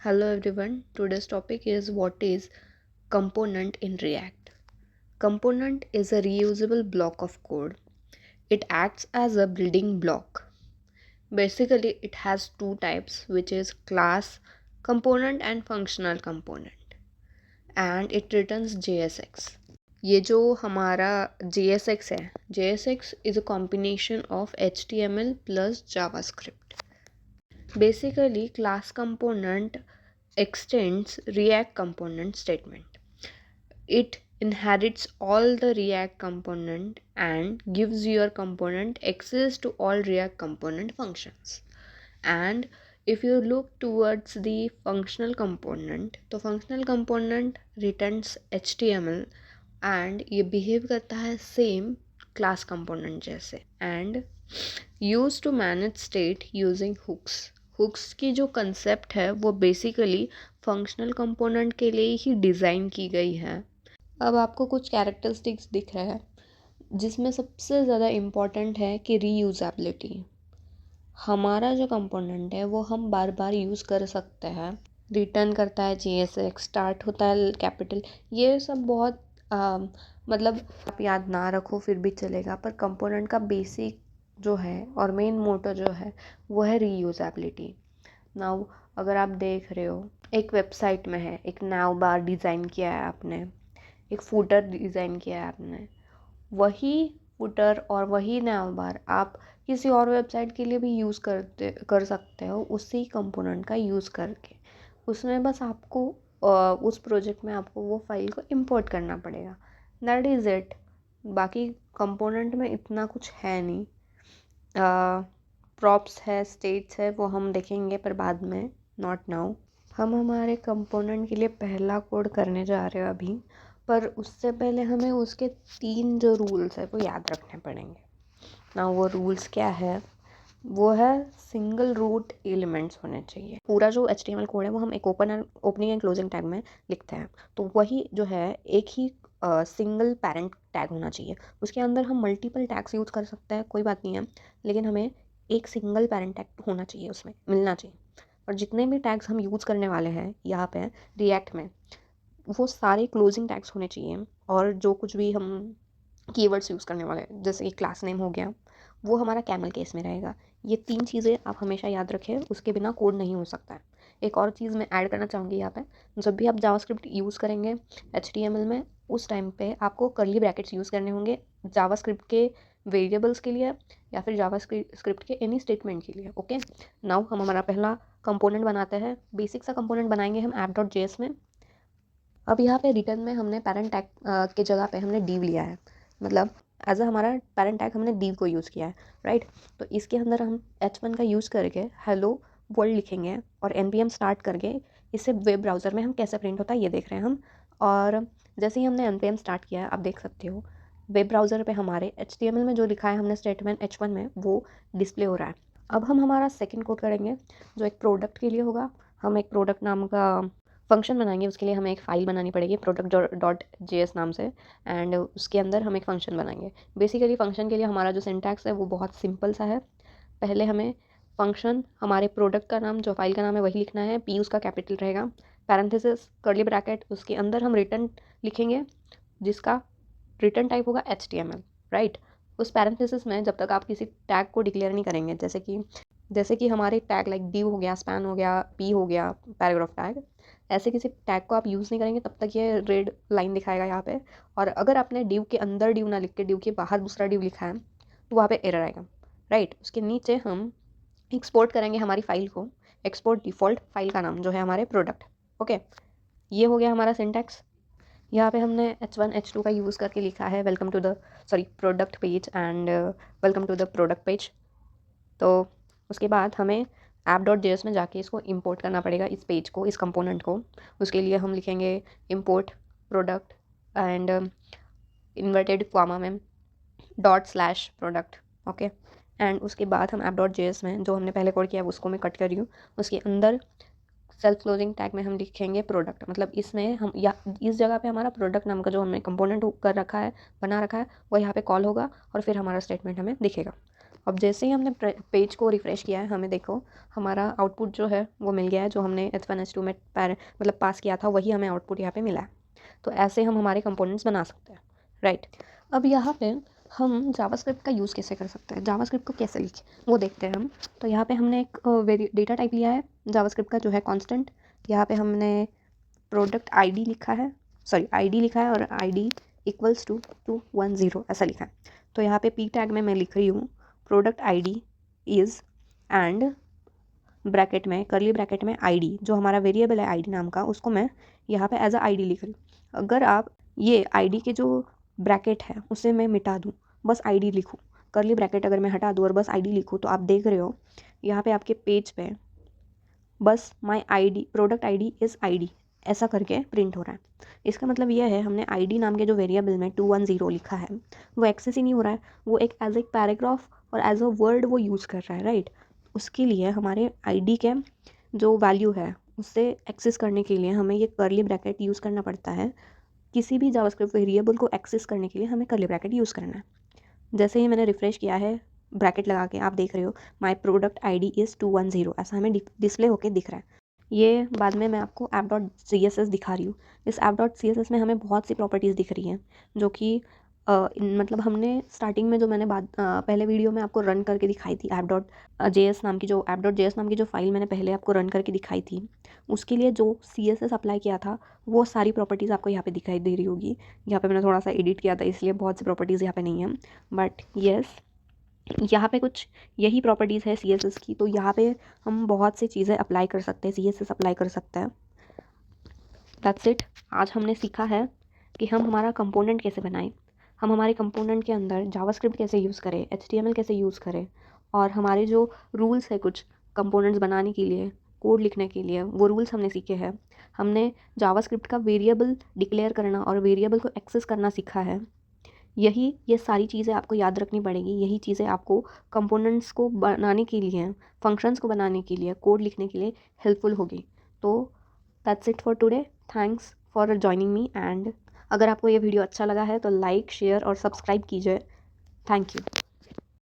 Hello everyone. Today's topic is what is component in React. Component is a reusable block of code. It acts as a building block. Basically, it has two types, which is class component and functional component. And it returns JSX. ये जो हमारा JSX है, JSX is a combination of HTML plus JavaScript. Basically, class component extends React component statement. It inherits all the React component and gives your component access to all React component functions. And if you look towards the functional component, तो functional component returns HTML and ये behave करता है same class component जैसे and used to manage state using hooks. Hooks की जो concept है वो basically functional component के लिए ही डिज़ाइन की गई है. अब आपको कुछ कैरेक्टरिस्टिक्स दिख रहा है जिसमें सबसे ज़्यादा इम्पॉर्टेंट है कि रीयूज़ेबिलिटी. हमारा जो कंपोनेंट है वो हम बार बार यूज़ कर सकते हैं. रिटर्न करता है JSX, स्टार्ट होता है कैपिटल. ये सब बहुत मतलब आप याद ना रखो फिर भी चलेगा, पर कंपोनेंट का बेसिक जो है और मेन मोटो जो है वो है रीयूज़ेबिलिटी. नाउ अगर आप देख रहे हो एक वेबसाइट में है, एक नाउ बार डिज़ाइन किया है आपने, एक फूटर डिज़ाइन किया है आपने, वही फूटर और वही नाउ बार आप किसी और वेबसाइट के लिए भी यूज़ कर सकते हो उसी कंपोनेंट का यूज़ करके. उसमें बस आपको उस प्रोजेक्ट में आपको वो फाइल को इंपोर्ट करना पड़ेगा. That is it. बाकी कंपोनेंट में इतना कुछ है नहीं. प्रॉप्स है, स्टेट्स है, वो हम देखेंगे पर बाद में, नॉट नाउ. हम हमारे कंपोनेंट के लिए पहला कोड करने जा रहे हैं अभी, पर उससे पहले हमें उसके 3 जो रूल्स है वो याद रखने पड़ेंगे. ना वो रूल्स क्या है? वो है सिंगल रूट एलिमेंट्स होने चाहिए. पूरा जो HTML कोड है वो हम एक ओपनिंग एंड क्लोजिंग टैग में लिखते हैं, तो वही जो है एक ही सिंगल पेरेंट टैग होना चाहिए. उसके अंदर हम मल्टीपल टैग्स यूज़ कर सकते हैं, कोई बात नहीं है, लेकिन हमें एक सिंगल पेरेंट टैग होना चाहिए, उसमें मिलना चाहिए. और जितने भी टैग्स हम यूज़ करने वाले हैं यहाँ पे रिएक्ट में, वो सारे क्लोजिंग टैग्स होने चाहिए. और जो कुछ भी हम कीवर्ड्स यूज़ करने वाले हैं, जैसे कि क्लास नेम हो गया, वो हमारा कैमल केस में रहेगा. ये 3 चीज़ें आप हमेशा याद रखें, उसके बिना कोड नहीं हो सकता है. एक और चीज़ मैं ऐड करना चाहूँगी यहाँ पे, जब भी आप जावास्क्रिप्ट यूज़ करेंगे HTML में, उस टाइम पे आपको कर्ली ब्रैकेट्स यूज़ करने होंगे जावास्क्रिप्ट के वेरिएबल्स के लिए या फिर जावास्क्रिप्ट के एनी स्टेटमेंट के लिए. ओके, नाउ हम हमारा पहला कंपोनेंट बनाते हैं. बेसिक सा कंपोनेंट बनाएंगे हम app.js में. अब यहाँ पे रिटर्न में हमने पेरेंट टैग के जगह पे हमने div लिया है, मतलब एज अ हमारा पेरेंट टैग हमने div को यूज़ किया है, राइट. तो इसके अंदर हम h1 का यूज़ करके हेलो वर्ल्ड लिखेंगे और npm स्टार्ट करके इसे वेब ब्राउज़र में हम कैसे प्रिंट होता है ये देख रहे हैं हम. और जैसे ही हमने npm स्टार्ट किया है, आप देख सकते हो वेब ब्राउज़र पे हमारे HTML में जो लिखा है हमने स्टेटमेंट h1 में, वो डिस्प्ले हो रहा है. अब हम हमारा सेकेंड कोड करेंगे जो एक प्रोडक्ट के लिए होगा. हम एक प्रोडक्ट नाम का फंक्शन बनाएंगे. उसके लिए हमें एक फ़ाइल बनानी पड़ेगी product.js नाम से, एंड उसके अंदर हम एक फ़ंक्शन बनाएंगे. बेसिकली फ़ंक्शन के लिए हमारा जो सिंटैक्स है वो बहुत सिंपल सा है. पहले हमें फंक्शन, हमारे प्रोडक्ट का नाम जो फाइल का नाम है वही लिखना है. P उसका कैपिटल रहेगा, पैरेंथेसिस, कर्ली ब्रैकेट, उसके अंदर हम रिटर्न लिखेंगे जिसका रिटर्न टाइप होगा HTML, राइट. उस पैरेंथेसिस में जब तक आप किसी टैग को डिक्लेयर नहीं करेंगे, जैसे कि हमारे टैग लाइक div हो गया, span हो गया, p हो गया, पैराग्राफ टैग, ऐसे किसी टैग को आप यूज़ नहीं करेंगे तब तक ये रेड लाइन दिखाएगा यहाँ पे. और अगर आपने div के अंदर div ना लिख के div के बाहर दूसरा div लिखा है तो वहाँ पे एरर आएगा, राइट. उसके नीचे हम एक्सपोर्ट करेंगे हमारी फाइल को, एक्सपोर्ट डिफ़ॉल्ट फाइल का नाम जो है हमारे प्रोडक्ट. ओके, ये हो गया हमारा सिंटैक्स. यहाँ पे हमने h1 h2 का यूज़ करके लिखा है welcome to the product page and welcome to the product page. तो उसके बाद हमें app.js में जाके इसको इंपोर्ट करना पड़ेगा, इस पेज को, इस कंपोनेंट को. उसके लिए हम लिखेंगे import product and inverted comma में ./प्रोडक्ट. ओके, एंड उसके बाद हम app.js में जो हमने पहले कोड किया है उसको मैं कट कर रही हूँ. उसके अंदर सेल्फ क्लोजिंग टैग में हम लिखेंगे प्रोडक्ट, मतलब इसमें हम या इस जगह पे हमारा प्रोडक्ट नाम का जो हमने कंपोनेंट कर रखा है, बना रखा है, वो यहाँ पे कॉल होगा और फिर हमारा स्टेटमेंट हमें दिखेगा. अब जैसे ही हमने पेज को रिफ़्रेश किया है, हमें देखो हमारा आउटपुट जो है वो मिल गया है, जो हमने H1 H2 में मतलब पास किया था वही हमें आउटपुट यहाँ पे मिला है। तो ऐसे हम हमारे कंपोनेंट्स बना सकते हैं, राइट। अब यहाँ पे हम जावास्क्रिप्ट का यूज़ कैसे कर सकते हैं, जावास्क्रिप्ट को कैसे लिखें वो देखते हैं हम। तो यहाँ पे हमने एक डेटा टाइप लिया है जावास्क्रिप्ट का, जो है कांस्टेंट। यहाँ पे हमने प्रोडक्ट आईडी लिखा है, सॉरी आईडी लिखा है, और आईडी इक्वल्स टू 210 ऐसा लिखा है। तो यहाँ पे पी टैग में मैं लिख रही हूँ product ID is, and bracket में, करली ब्रैकेट में आईडी, जो हमारा वेरिएबल है आईडी नाम का, उसको मैं यहाँ पे एज अ आईडी लिख रही हूँ। अगर आप ये आईडी के जो ब्रैकेट है उसे मैं मिटा दूँ, बस आईडी लिखूँ, करली ब्रैकेट अगर मैं हटा दूँ और बस आईडी लिखूँ, तो आप देख रहे हो यहाँ पे आपके पेज पे बस माई ID, product ID is ID ऐसा करके प्रिंट हो रहा है। इसका मतलब यह है हमने आईडी नाम के जो वेरिएबल में 210 लिखा है वो एक्सेस ही नहीं हो रहा है, वो एक एज ए पैराग्राफ और एज अ वर्ड वो यूज़ कर रहा है, राइट। उसके लिए हमारे आईडी के जो वैल्यू है उससे एक्सेस करने के लिए हमें ये करली ब्रैकेट यूज़ करना पड़ता है। किसी भी जावास्क्रिप्ट वेरिएबल को एक्सेस करने के लिए हमें करली ब्रैकेट यूज़ करना है। जैसे ही मैंने रिफ़्रेश किया है ब्रैकेट लगा के, आप देख रहे हो माई प्रोडक्ट आईडी इज़ 210 ऐसा हमें डिस्प्ले होके दिख रहा है। ये बाद में मैं आपको app.css दिखा रही हूँ। इस app.css में हमें बहुत सी प्रॉपर्टीज़ दिख रही हैं, जो कि मतलब हमने स्टार्टिंग में जो मैंने पहले वीडियो में आपको रन करके दिखाई थी app.js नाम की, जो app.js नाम की जो फाइल मैंने पहले आपको रन करके दिखाई थी, उसके लिए जो CSS अप्लाई किया था वो सारी प्रॉपर्टीज़ आपको यहाँ पे दिखाई दे रही होगी। यहाँ पे मैंने थोड़ा सा एडिट किया था इसलिए बहुत सी प्रॉपर्टीज़ यहाँ पे नहीं है, बट येस यहाँ पे कुछ यही प्रॉपर्टीज़ है CSS की। तो यहाँ पे हम बहुत सी चीज़ें अप्लाई कर सकते हैं, CSS अप्लाई कर सकते हैं। That's it. आज हमने सीखा है कि हम हमारा कंपोनेंट कैसे बनाएं, हम हमारे कंपोनेंट के अंदर जावास्क्रिप्ट कैसे यूज़ करें, HTML कैसे यूज़ करें, और हमारे जो रूल्स है कुछ कंपोनेंट्स बनाने के लिए, कोड लिखने के लिए, वो रूल्स हमने सीखे हैं। हमने जावास्क्रिप्ट का वेरिएबल डिक्लेयर करना और वेरिएबल को एक्सेस करना सीखा है। ये सारी चीज़ें आपको याद रखनी पड़ेगी। यही चीज़ें आपको कंपोनेंट्स को बनाने के लिए, फंक्शंस को बनाने के लिए, कोड लिखने के लिए हेल्पफुल होगी। तो that's it for today. Thanks for joining me, and अगर आपको ये वीडियो अच्छा लगा है तो लाइक, शेयर और सब्सक्राइब कीजिए। Thank you.